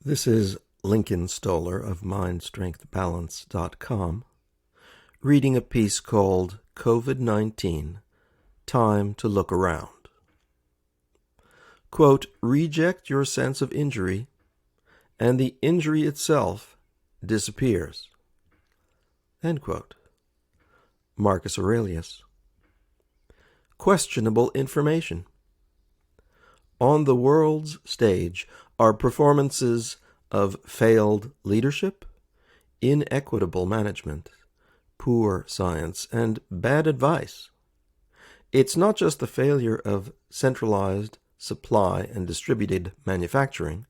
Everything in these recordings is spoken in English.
This is Lincoln Stoller of MindStrengthBalance.com reading a piece called COVID-19, Time to Look Around. Quote, reject your sense of injury, and the injury itself disappears. End quote. Marcus Aurelius. Questionable information. On the world's stage are performances of failed leadership, inequitable management, poor science, and bad advice. It's not just the failure of centralized supply and distributed manufacturing.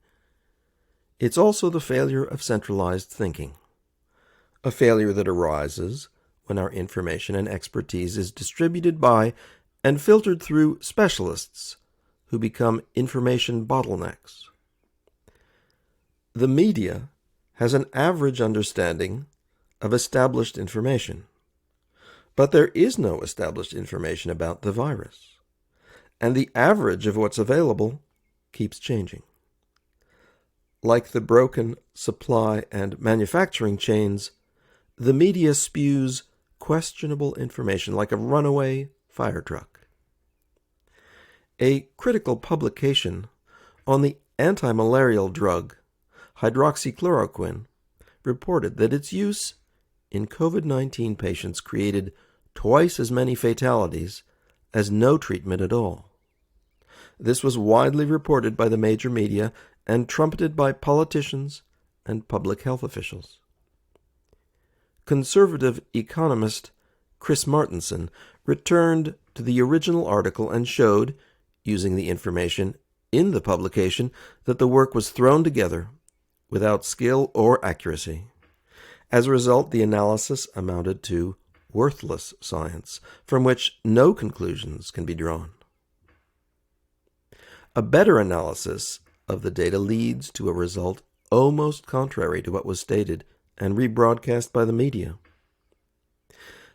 It's also the failure of centralized thinking, a failure that arises when our information and expertise is distributed by and filtered through specialists who become information bottlenecks. The media has an average understanding of established information, but there is no established information about the virus, and the average of what's available keeps changing. Like the broken supply and manufacturing chains, the media spews questionable information like a runaway fire truck. A critical publication on the anti-malarial drug hydroxychloroquine reported that its use in COVID-19 patients created twice as many fatalities as no treatment at all. This was widely reported by the major media and trumpeted by politicians and public health officials. Conservative economist Chris Martenson returned to the original article and showed, using the information in the publication, that the work was thrown together without skill or accuracy. As a result, the analysis amounted to worthless science, from which no conclusions can be drawn. A better analysis of the data leads to a result almost contrary to what was stated and rebroadcast by the media.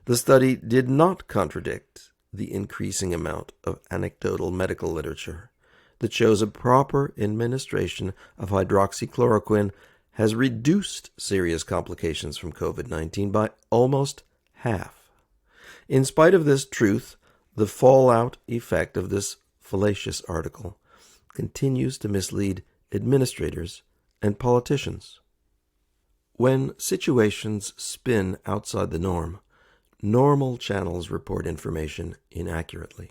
The study did not contradict the increasing amount of anecdotal medical literature that shows a proper administration of hydroxychloroquine has reduced serious complications from COVID-19 by almost half. In spite of this truth, the fallout effect of this fallacious article continues to mislead administrators and politicians. When situations spin outside the norm, normal channels report information inaccurately.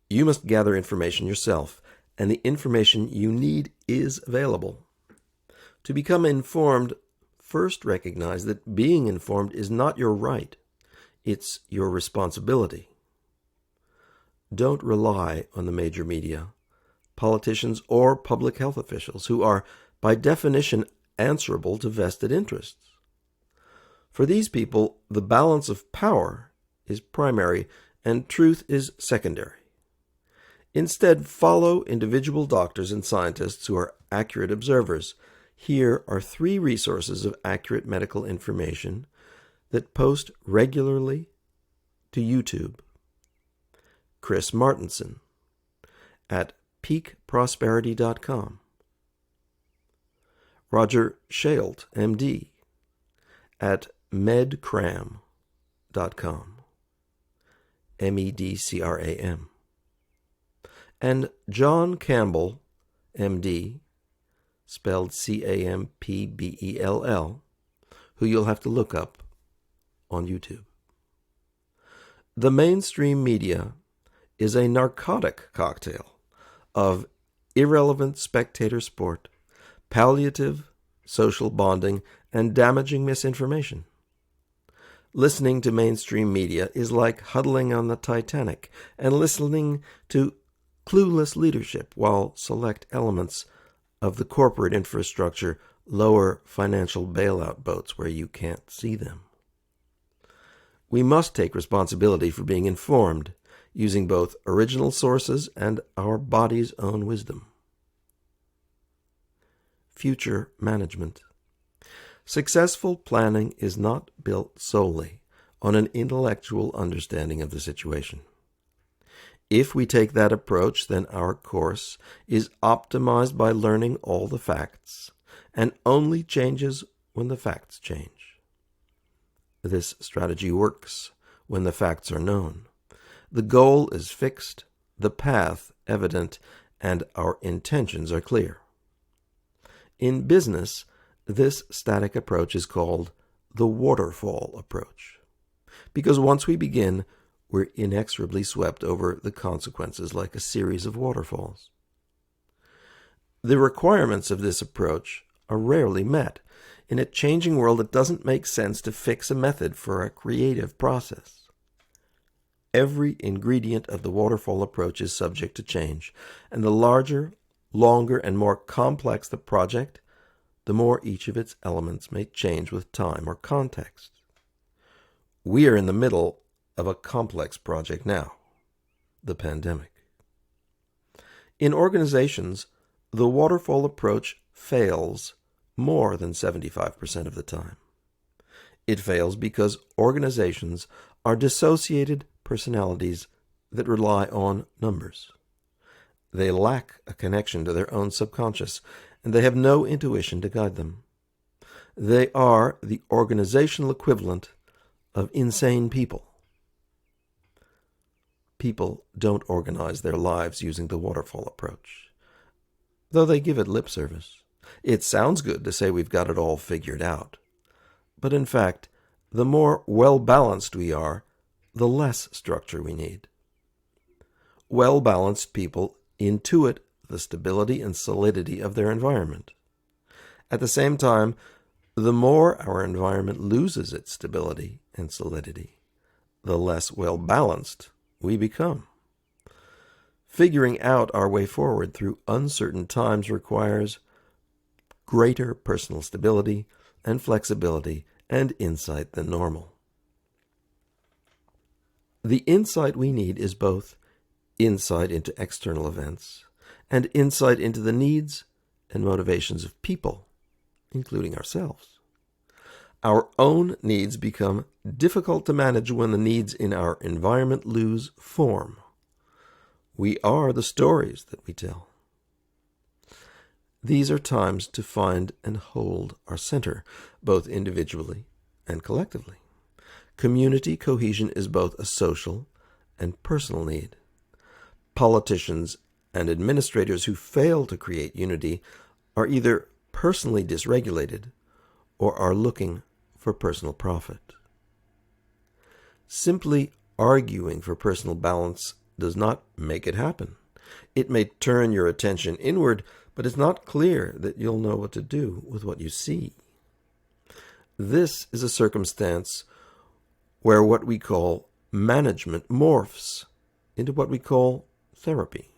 You must gather information yourself, and the information you need is available. To become informed, first recognize that being informed is not your right, it's your responsibility. Don't rely on the major media, politicians, or public health officials who are, by definition, answerable to vested interests. For these people, the balance of power is primary and truth is secondary. Instead, follow individual doctors and scientists who are accurate observers. Here are 3 resources of accurate medical information that post regularly to YouTube. Chris Martenson at peakprosperity.com. Roger Shailt, MD, at medcram.com. MEDCRAM. And John Campbell, MD, spelled CAMPBELL, who you'll have to look up on YouTube. The mainstream media is a narcotic cocktail of irrelevant spectator sport, palliative social bonding, and damaging misinformation. Listening to mainstream media is like huddling on the Titanic and listening to clueless leadership while select elements of the corporate infrastructure lower financial bailout boats where you can't see them. We must take responsibility for being informed, using both original sources and our body's own wisdom. Future management. Successful planning is not built solely on an intellectual understanding of the situation. If we take that approach, then our course is optimized by learning all the facts and only changes when the facts change. This strategy works when the facts are known. The goal is fixed, the path evident, and our intentions are clear. In business, this static approach is called the waterfall approach, because once we begin, we're inexorably swept over the consequences like a series of waterfalls. The requirements of this approach are rarely met. In a changing world, it doesn't make sense to fix a method for a creative process. Every ingredient of the waterfall approach is subject to change, and the larger, longer, and more complex the project, the more each of its elements may change with time or context. We are in the middle of a complex project now, the pandemic. In organizations, the waterfall approach fails more than 75% of the time. It fails because organizations are dissociated personalities that rely on numbers. They lack a connection to their own subconscious, and they have no intuition to guide them. They are the organizational equivalent of insane people. People don't organize their lives using the waterfall approach, though they give it lip service. It sounds good to say we've got it all figured out. But in fact, the more well-balanced we are, the less structure we need. Well-balanced people intuit the stability and solidity of their environment. At the same time, the more our environment loses its stability and solidity, the less well-balanced we become. Figuring out our way forward through uncertain times requires greater personal stability and flexibility and insight than normal. The insight we need is both insight into external events and insight into the needs and motivations of people, including ourselves. Our own needs become difficult to manage when the needs in our environment lose form. We are the stories that we tell. These are times to find and hold our center, both individually and collectively. Community cohesion is both a social and personal need. Politicians and administrators who fail to create unity are either personally dysregulated or are looking for personal profit. Simply arguing for personal balance does not make it happen. It may turn your attention inward, but it's not clear that you'll know what to do with what you see. This is a circumstance where what we call management morphs into what we call therapy.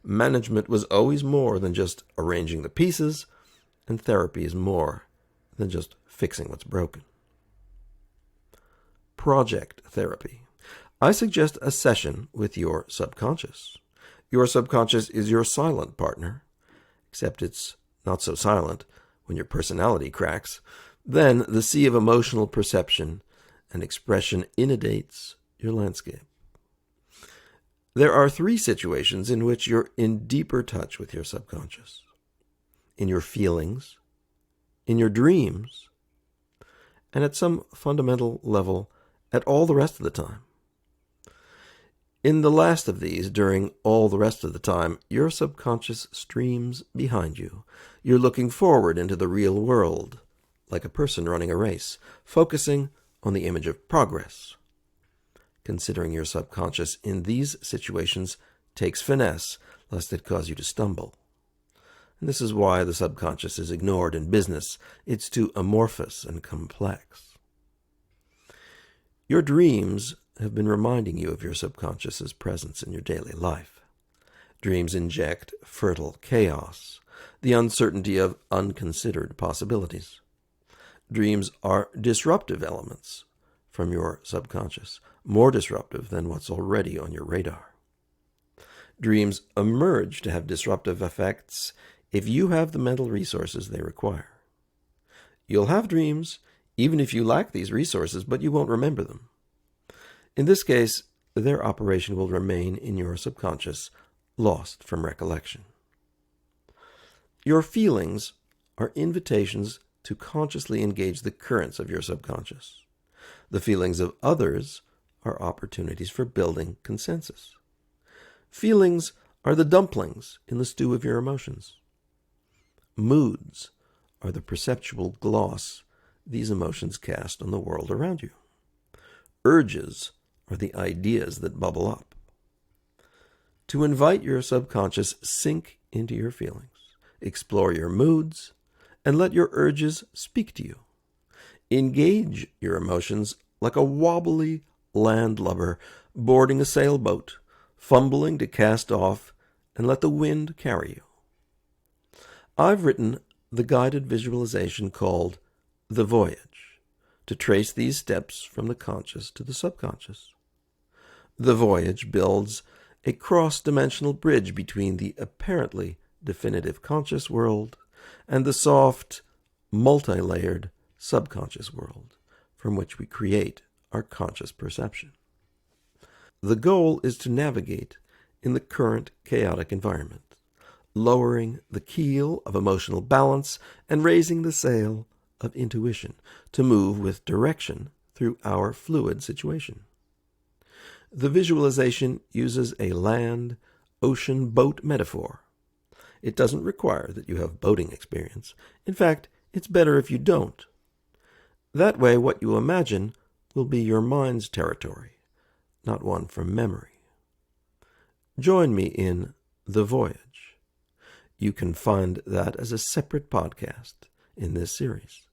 Management was always more than just arranging the pieces, and therapy is more than just fixing what's broken. Project therapy. I suggest a session with your subconscious. Your subconscious is your silent partner, except it's not so silent when your personality cracks. Then the sea of emotional perception and expression inundates your landscape. There are 3 situations in which you're in deeper touch with your subconscious: in your feelings, in your dreams, and at some fundamental level at all the rest of the time. In the last of these, during all the rest of the time, your subconscious streams behind you. You're looking forward into the real world, like a person running a race, focusing on the image of progress. Considering your subconscious in these situations takes finesse, lest it cause you to stumble. And this is why the subconscious is ignored in business. It's too amorphous and complex. Your dreams have been reminding you of your subconscious's presence in your daily life. Dreams inject fertile chaos, the uncertainty of unconsidered possibilities. Dreams are disruptive elements from your subconscious, more disruptive than what's already on your radar. Dreams emerge to have disruptive effects if you have the mental resources they require. You'll have dreams even if you lack these resources, but you won't remember them. In this case, their operation will remain in your subconscious, lost from recollection. Your feelings are invitations to consciously engage the currents of your subconscious. The feelings of others are opportunities for building consensus. Feelings are the dumplings in the stew of your emotions. Moods are the perceptual gloss these emotions cast on the world around you. Urges are the ideas that bubble up. To invite your subconscious, sink into your feelings, explore your moods, and let your urges speak to you. Engage your emotions like a wobbly landlubber boarding a sailboat, fumbling to cast off and let the wind carry you. I've written the guided visualization called The Voyage to trace these steps from the conscious to the subconscious. The Voyage builds a cross-dimensional bridge between the apparently definitive conscious world and the soft, multi-layered subconscious world from which we create our conscious perception. The goal is to navigate in the current chaotic environment, lowering the keel of emotional balance and raising the sail of intuition to move with direction through our fluid situation. The visualization uses a land-ocean boat metaphor. It doesn't require that you have boating experience. In fact, it's better if you don't. That way, what you imagine will be your mind's territory, not one from memory. Join me in The Voyage. You can find that as a separate podcast in this series.